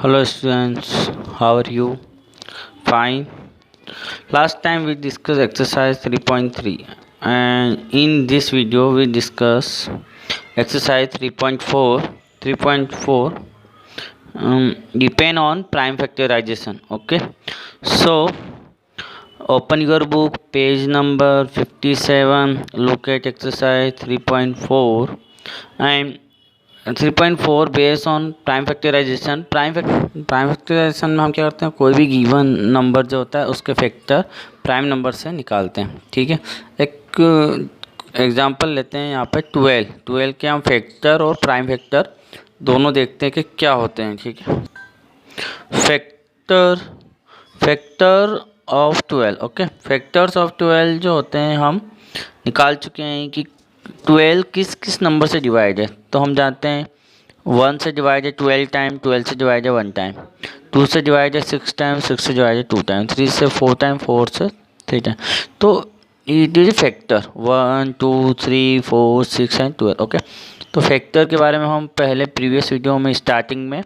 Hello students, how are you? Fine. Last time we discussed exercise 3.3 and in this video we discuss exercise 3.4. 3.4 depend on prime factorization. Okay, so open your book page number 57, look at exercise 3.4 and 3.4 based on prime factorisation. Prime factorisation में हम क्या करते हैं, कोई भी given number जो होता है उसके फैक्टर प्राइम नंबर से निकालते हैं। ठीक है, एक एग्जांपल लेते हैं यहाँ पे 12 के हम फैक्टर और प्राइम फैक्टर दोनों देखते हैं कि क्या होते हैं। ठीक है, factor of 12। Okay, factors of 12 जो होते हैं हम निकाल चुके हैं कि 12 किस किस नंबर से डिवाइड है। तो हम जानते हैं 1 से डिवाइड है 12 टाइम, 12 से डिवाइड है 1 टाइम, 2 से डिवाइड है 6 टाइम, 6 से डिवाइड है 2 टाइम, 3 से 4 टाइम, 4 से 3 टाइम। तो it is factor 1 2 3 4 6 and 12। Okay, तो फैक्टर के बारे में हम पहले प्रीवियस वीडियो में स्टार्टिंग में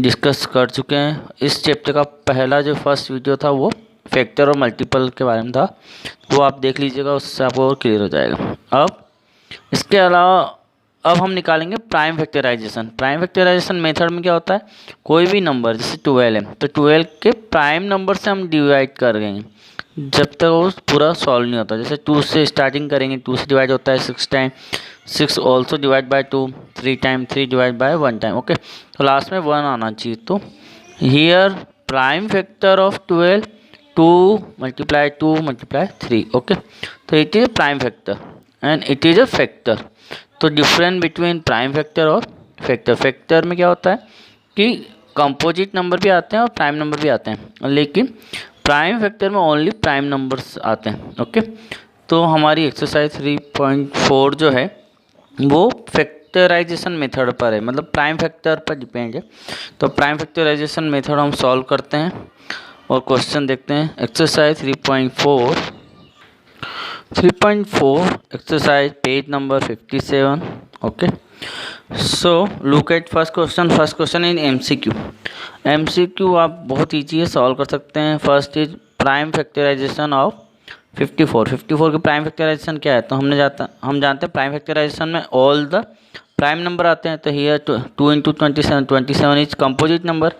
डिस्कस कर चुके हैं। इस चैप्टर का पहला जो फर्स्ट वीडियो था वो फैक्टर और मल्टीपल के बारे में था, वो आप देख लीजिएगा, उससे आपको और क्लियर हो जाएगा। अब इसके अलावा अब हम निकालेंगे prime factorisation. Prime factorisation method में क्या होता है, कोई भी नंबर जैसे 12 है तो 12 के प्राइम नंबर से हम डिवाइड कर देंगे जब तक वो पूरा सॉल्व नहीं होता। जैसे 2 से स्टार्टिंग करेंगे, 2 से डिवाइड होता है 6 time, 6 also divide by 2, 3 time, 3 divide by 1 time. Okay, तो लास्ट में 1 आना चाहिए। तो here prime factor of 12 2 multiply 2 multiply 3। Okay, तो it is prime factor and it is a factor. तो डिफरेंस बिटवीन प्राइम फैक्टर और फैक्टर, फैक्टर में क्या होता है कि कंपोजिट नंबर भी आते हैं और प्राइम नंबर भी आते हैं, लेकिन प्राइम फैक्टर में ओनली प्राइम नंबर्स आते हैं। ओके, तो हमारी एक्सरसाइज 3.4 जो है वो फैक्टराइजेशन मेथड पर है, मतलब प्राइम फैक्टर पर डिपेंड है। तो प्राइम फैक्टराइजेशन मेथड हम सॉल्व करते हैं और क्वेश्चन देखते हैं। Exercise 3.4 exercise page number 57। Okay, so look at first question. First question in MCQ आप बहुत ईजी है, सॉल्व कर सकते हैं। First is prime factorization of 54 के प्राइम फैक्टराइजेशन क्या है। तो हम जानते हैं प्राइम फैक्टराइजेशन में ऑल द प्राइम नंबर आते हैं। तो here 2 into 27 is composite number,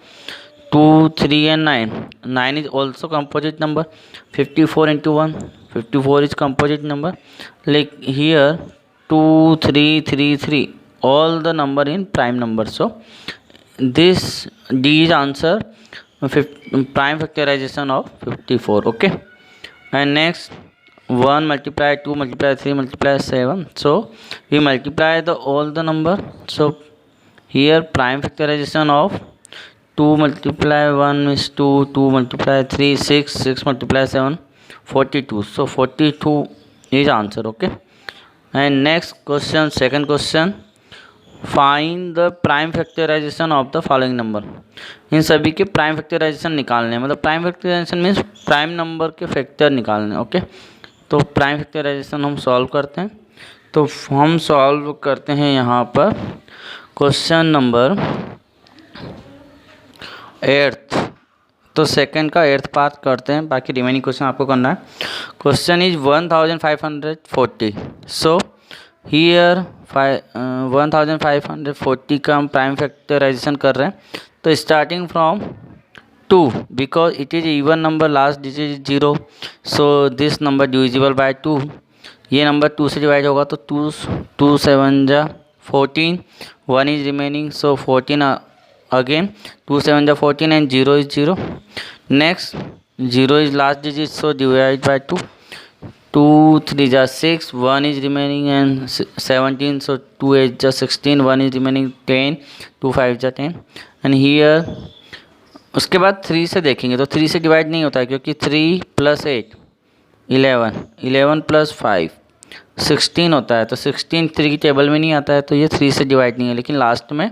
2 3 and 9 is also composite number, 54 into 1 54 is composite number. Like here 2 3 3 3 all the number in prime number. So this D is answer prime factorization of 54. Okay, and next 1 multiply 2 multiply 3 multiply 7. So we multiply the all the number. So here prime factorization of 2 multiply 1 is 2, 2 multiply 3 6, 6 multiply 7 42. So 42 is answer. Okay, and next question, second question, find the prime factorization of the following number. इन सभी के prime factorization निकालने हैं, मतलब prime factorization means prime number के factor निकालने। Okay, तो prime factorization हम सॉल्व करते हैं। तो हम सॉल्व करते हैं यहाँ पर क्वेश्चन नंबर 8। तो सेकंड का 8th पार्ट करते हैं, बाकी रिमेनिंग क्वेश्चन आपको करना है। Question is 1540। सो हियर 1540 का हम प्राइम फैक्टराइजेशन कर रहे हैं। तो starting from 2 because it is even number, last digit is 0, so this number divisible by 2। ये नंबर 2 से डिवाइड होगा तो 2 7 जा 14, 1 इज रिमेनिंग, सो 14 again 2 7 जा 14 and 0 is 0. Next 0 is last digit, so divide by 2. 2 3 जा 6, 1 is remaining and 17, so 2 8 जा 16, 1 is remaining 10, 2 5 जा 10 and here उसके बाद 3 से देखेंगे तो 3 से डिवाइड नहीं होता है क्योंकि 3 + 8 11, 11 + 5 16 होता है। तो 16 3 की टेबल में नहीं आता है, तो ये 3 से डिवाइड नहीं है। लेकिन लास्ट में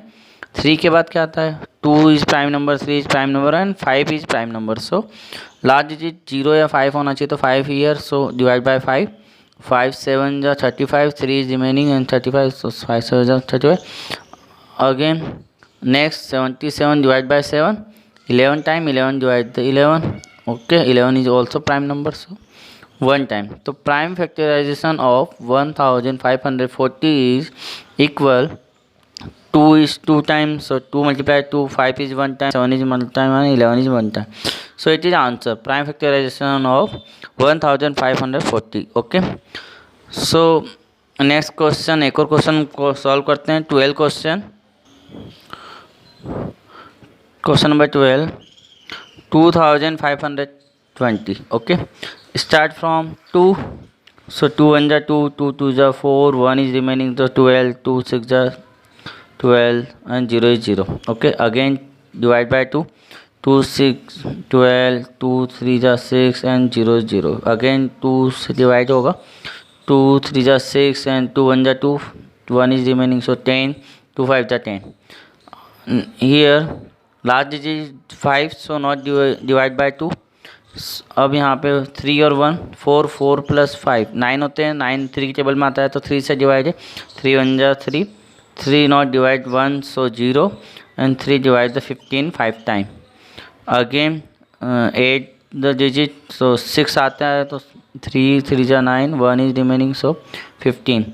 3 के बाद क्या आता है, 2 is prime number, 3 is prime number and 5 is prime number. So last digit 0 या 5 होना चाहिए, तो 5 हियर, सो डिवाइड बाय 5, 5 7 जा 35, 3 इज रिमेनिंग एंड 35, सो 5 7 जा 35 again Next 77 divided by 7, 11 time 11 divided by 11. Okay, 11 is also prime number, so 1 time. So prime factorization of 1540 is equal 2 is 2 times, so 2 multiplied 2, 5 is 1 time, 7 is 1 time and 11 is 1 time. So it is answer, prime factorization of 1540. Okay, so next question, एक और question को solve करते हैं। 12 question, question number 12, 2520. Okay, start from 2. सो 2 1 जा 2, 2 2 जा 4, 1 is remaining, तो 12, 2 6 जा 12 and 0 is 0. Okay, again divide by 2, 2 6 12, 2 3 जा 6 and 0 is 0. Again 2 से डिवाइड होगा, 2 3 जा 6 and 2 1 जा 2, 1 is remaining, so 10, 2 5 जा 10. Here last digit 5, so not divide by 2. अब यहाँ पे 3 और 1, 4 4 प्लस 5 9 होते हैं, 9 3 की टेबल में आता है, तो 3 से डिवाइड है, 3 1 जा 3, 3 not divide 1, so 0, and 3 divide the 15 5 time. Again 8 the digit, so 6 आता है, तो 3 3 जा 9, 1 is remaining, so 15.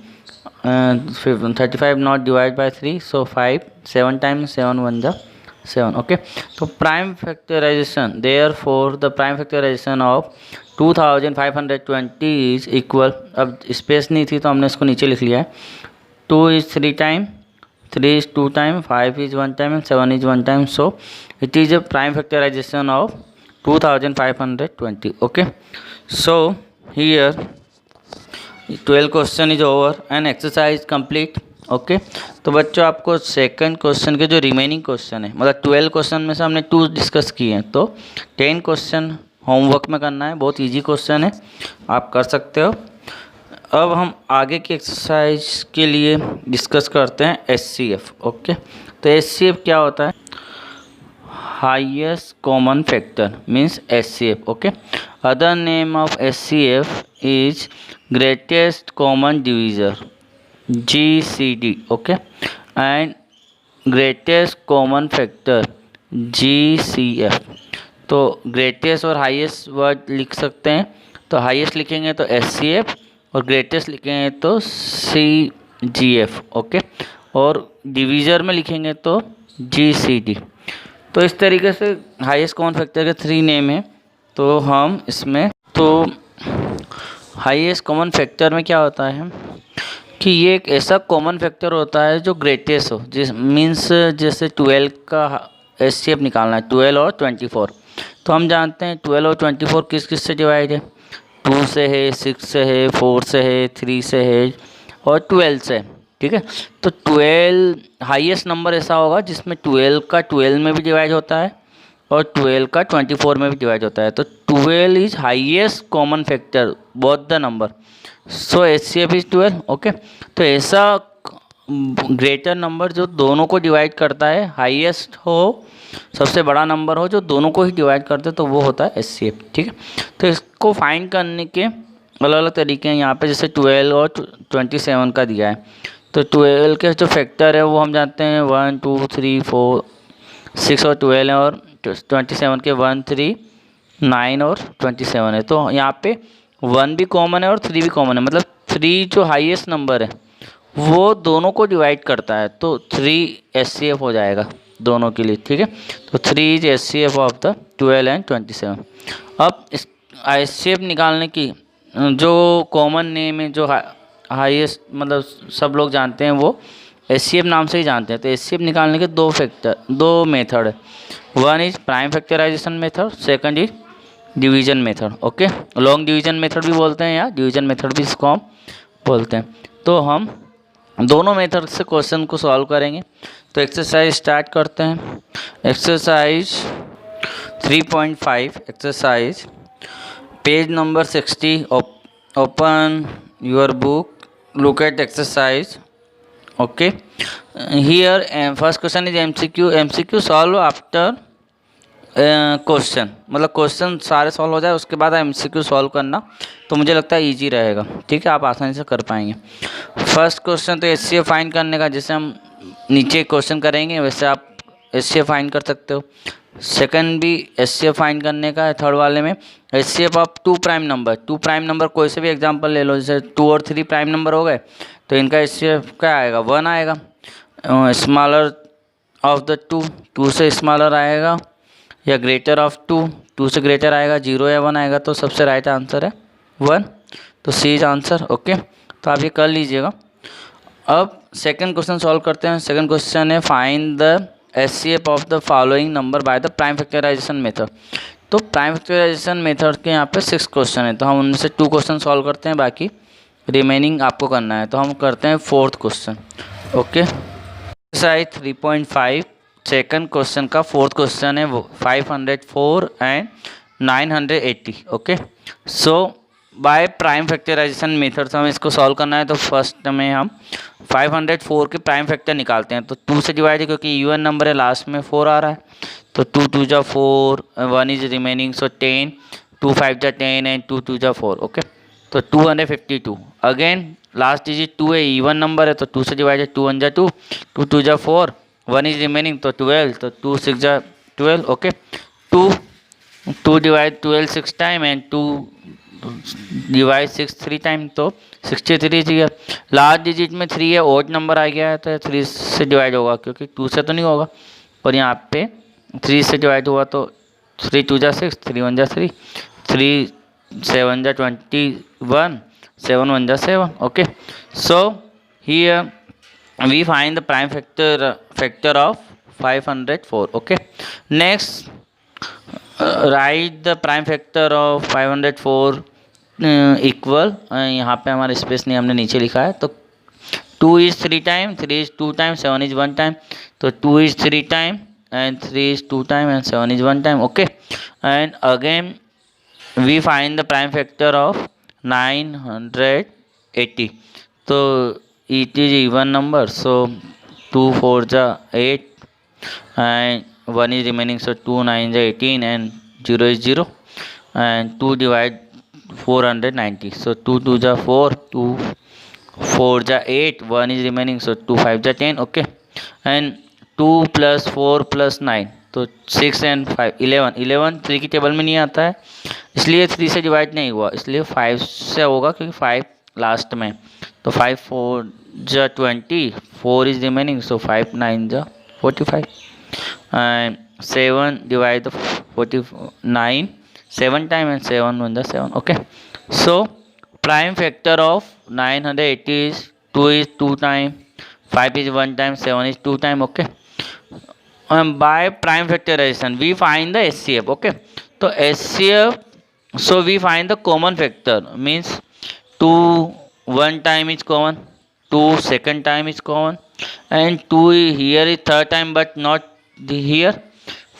35 not divide by 3, so 5, 7 times 7 1 जा 7. Okay, so prime factorization, therefore the prime factorization of 2520 is equal, अब space नहीं थी तो हमने इसको नीचे लिख लिया है, 2 is 3 time, 3 is 2 time, 5 is 1 time and 7 is 1 time, so it is a prime factorization of 2520. Okay, so here 12 question is over and exercise complete. Okay, तो बच्चों आपको सेकंड क्वेश्चन के जो रिमेनिंग क्वेश्चन है, मतलब 12 क्वेश्चन में से हमने 2 डिस्कस किए हैं, तो 10 क्वेश्चन होमवर्क में करना है, बहुत इजी क्वेश्चन है, आप कर सकते हो। अब हम आगे की एक्सरसाइज के लिए डिस्कस करते हैं एचसीएफ। ओके, तो एचसीएफ क्या होता है? Highest common factor means HCF. Okay, other name of HCF is greatest common divisor, GCD. Okay, and greatest common factor GCF. तो ग्रेटेस्ट और हाईएस्ट वर्ड लिख सकते हैं, तो हाईएस्ट लिखेंगे तो SCF और ग्रेटेस्ट लिखेंगे तो CGF. ओके, और डिवीज़र में लिखेंगे तो GCD. तो इस तरीके से हाईएस्ट कॉमन फैक्टर के 3 नेम हैं। तो हम इसमें, तो हाईएस्ट कॉमन फैक्टर में क्या होता है कि ये एक ऐसा कॉमन फैक्टर होता है जो ग्रेटेस्ट हो, जिस मीन्स जैसे 12 का एचसीएफ निकालना है, 12 और 24, तो हम जानते हैं 12 और 24 किस किस से डिवाइड है, 2 से है, 6 से है, 4 से है, 3 से है और 12 से। ठीक है, तो 12 हाईएस्ट नंबर ऐसा होगा जिसमें 12 का 12 में भी डिवाइड होता है और 12 का 24 में भी डिवाइड होता है, तो 12 is highest common factor both the number, so HCF is 12. Okay, तो ऐसा ग्रेटर नंबर जो दोनों को डिवाइड करता है, हाईएस्ट हो, सबसे बड़ा नंबर हो जो दोनों को ही डिवाइड करते हैं, तो वो होता है एचसीएफ. ठीक है, तो इसको फाइंड करने के अलग अलग तरीके हैं यहाँ पे, जैसे 12 और 27 का दिया है, तो 12 के जो फैक्टर है वो हम जानते हैं 1 2 3 4 6 और 12 है, और 27 के 1 3 9 और 27 है, तो यहाँ पे 1 भी कॉमन है और 3 भी कॉमन है, मतलब 3 जो हाईएस्ट नंबर है वो दोनों को डिवाइड करता है, तो 3 एचसीएफ हो जाएगा दोनों के लिए. ठीक है, तो 3 is HCF of the 12 and 27. अब इस एचसीएफ निकालने की जो कॉमन नेम है, जो हाईएस्ट मतलब सब लोग जानते हैं, वो एचसीएफ नाम से ही जानते हैं. तो एचसीएफ निकालने के दो मेथड है. One is prime factorisation method, second is division method. Okay, long division method भी बोलते हैं या डिवीजन मेथड भी इसको हम बोलते हैं. तो हम दोनों मेथड से क्वेश्चन को सॉल्व करेंगे. तो एक्सरसाइज स्टार्ट करते हैं. Exercise 3.5, exercise page number 60. Open your book, look at exercise. Okay, here first question is MCQ solve after question, मतलब क्वेश्चन सारे सॉल्व हो जाए उसके बाद MCQ सॉल्व करना, तो मुझे लगता है इजी रहेगा. ठीक है, आप आसानी से कर पाएंगे. फर्स्ट क्वेश्चन तो एचसीएफ फाइंड करने का, जैसे हम नीचे क्वेश्चन करेंगे वैसे आप HCF फाइंड कर सकते हो। सेकंड भी HCF फाइंड करने का है। थर्ड वाले में HCF of two prime number कोई से भी एग्जांपल ले लो, जैसे 2 और 3 प्राइम नंबर हो गए तो इनका HCF क्या आएगा, 1 आएगा। स्मॉलर ऑफ द 2 से स्मॉलर आएगा, या ग्रेटर ऑफ 2 से ग्रेटर आएगा, 0 या 1 आएगा। तो सबसे राइट आंसर है 1, तो सी इज आंसर। ओके, तो आप ये कर लीजिएगा। अब सेकंड क्वेश्चन सॉल्व करते हैं। सेकंड क्वेश्चन है find the HCF of the following number by the prime factorisation method. तो प्राइम फैक्टराइजेशन मेथड के यहाँ पे 6 क्वेश्चन है, तो हम उनमें से 2 क्वेश्चन सॉल्व करते हैं, बाकी रिमेनिंग आपको करना है। तो हम करते हैं 4th question. Okay, exercise 3.5 second question का 4th क्वेश्चन है, वो 504 and 980। Okay, so by prime factorisation method से हमें इसको सॉल्व करना है। तो फर्स्ट में हम 504 के प्राइम फैक्टर निकालते हैं। तो 2 से डिवाइड है, क्योंकि यूएन नंबर है, लास्ट में 4 आ रहा है। तो 2 2 जा 4, 1 इज रिमेनिंग, सो 10, 2 5 जा 10 एंड 2 2 जा 4। ओके, तो 252। अगेन लास्ट डिजिट 2 है, इवन नंबर है, तो 2 से डिवाइड है, 2 1 जा 2, 2 2 जा 4, 1 इज रिमेनिंग, तो 12, तो 2 6 जा 12। Okay, 2 divide 12 6 time and 2 divide 6 3 time, तो 63 जी। लास्ट डिजिट में 3 है, ओड नंबर आ गया है, तो 3 से डिवाइड होगा, क्योंकि 2 से तो नहीं होगा, और यहाँ पे 3 से डिवाइड हुआ, तो 3 2 जा 6, 3 1 जा 3, 3 7 जा 21, 7 1 जा 7। Okay, so here we find the prime factor of 504. Okay, next write the prime factor of 504 equal, यहाँ पे हमारा स्पेस नहीं, हमने नीचे लिखा है। तो 2 is 3 time, 3 is 2 time, 7 is 1 time, तो 2 is 3 time and 3 is 2 time and 7 is 1 time. Okay, and again we find the prime factor of 980। तो it is even number, so 2 4 ja 8 and 1 is remaining, so 2 9 ja 18 and 0 is 0 and 2 divide 490, so 2 2 ja 4, 2 4 ja 8, 1 is remaining, so 2 5 ja 10। okay, and 2 plus 4 plus 9, तो 6 and 5 11 3 की table में नहीं आता है, इसलिए 3 से divide नहीं हुआ, इसलिए 5 से होगा, क्योंकि 5 लास्ट में। तो 5 4 जा 20, 4 इज रिमेनिंग, सो 5 9 जा 45 एंड 7 डिवाइड 49 7 टाइम एंड 7 1 जा 7। Okay, so prime factor of 980 is 2 is 2 time, 5 is 1 time, 7 is 2 time. Okay, by prime factorization we find the HCF. okay, तो HCF, so we find the common factor, means 2 1 time is common, 2 second time is common, and 2 here is third time but not here,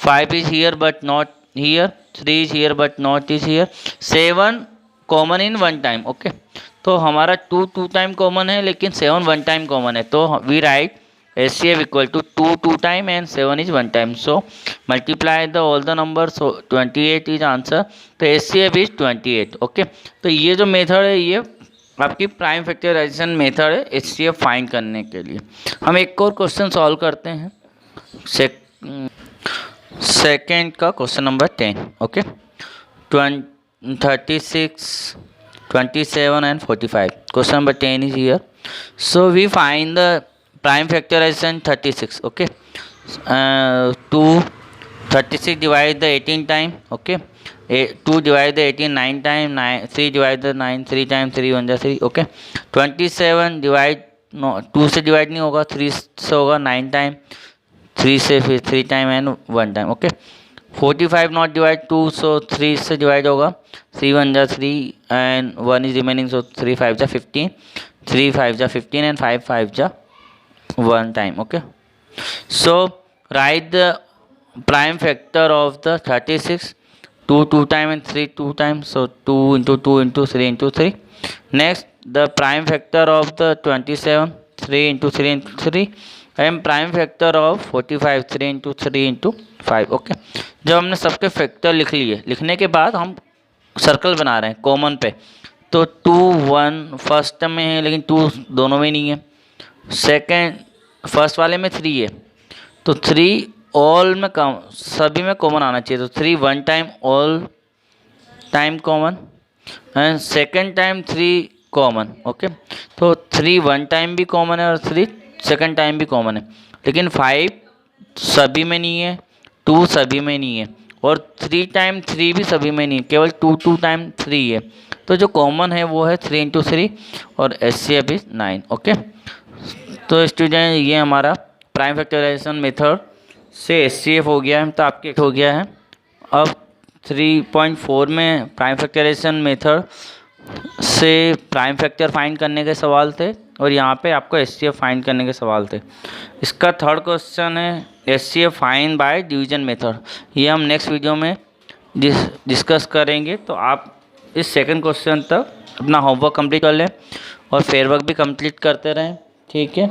5 is here but not here, 3 is here but not is here, 7 common in 1 time. Okay, तो हमारा 2 2 time common है, लेकिन 7 1 time common है, तो we write HCF equal to 2 2 time and 7 is 1 time, so multiply the all the number, so 28 is answer, तो HCF is 28। Okay, तो ये जो मेथड है ये आपकी प्राइम फैक्टराइजेशन मेथड है HCF फाइंड करने के लिए। हम एक और क्वेश्चन सॉल्व करते हैं, सेकेंड का question number 10। Okay, 36 27 and 45, question number 10 is here, so we find the prime factorization 36। okay, 2 36 divide the 18 time। okay, 2 divide the 18 9 time, 3 divide the 9 3 time, 3 1 जा 3। okay, 27 divide, no 2 से divide नहीं होगा, 3 से होगा, 9 time, 3 से फिर 3 time and 1 time. Okay, 45 not divide 2, सो 3 से divide होगा, 3 1 जा 3 एंड 1 इज रिमेनिंग, सो 3 5 जा 15, 3 5 जा 15 एंड 5 5 जा 1 time. Okay, so right the prime factor of the 36, 2 2 time and 3 2 time, so 2 into 2 into 3 into 3। Next the prime factor of the 27, 3 into 3 into 3 and prime factor of 45, 3 into 3 into 5। Okay, जब हमने सबके factor लिख लिए, लिखने के बाद हम circle बना रहे हैं कॉमन पे, तो 2 1 फर्स्ट में है, लेकिन 2 दोनों में नहीं है, सेकंड फर्स्ट वाले में 3 है, तो 3 ऑल में सभी में कॉमन आना चाहिए, तो 3 one time all time common and second time 3 common. Okay, तो 3 वन टाइम भी कॉमन है और 3 सेकेंड टाइम भी कॉमन है, लेकिन 5 सभी में नहीं है, 2 सभी में नहीं है और 3 टाइम 3 भी सभी में नहीं है, केवल 2 टाइम 3 है। तो जो कॉमन है वो है 3 × 3 और HCF इज 9। ओके, तो स्टूडेंट ये हमारा प्राइम फैक्टराइजेशन मेथड से HCF हो गया है, तो आपके हो गया है। अब 3.4 में प्राइम फैक्टराइजेशन मेथड से प्राइम फैक्टर फाइंड करने के सवाल थे और यहाँ पे आपको HCF फाइंड करने के सवाल थे। इसका थर्ड क्वेश्चन है HCF find by division method, ये हम नेक्स्ट वीडियो में डिस्कस करेंगे। तो आप इस सेकंड क्वेश्चन तक अपना होमवर्क कंप्लीट कर लें और फेयर वर्क भी कंप्लीट करते रहें। ठीक है।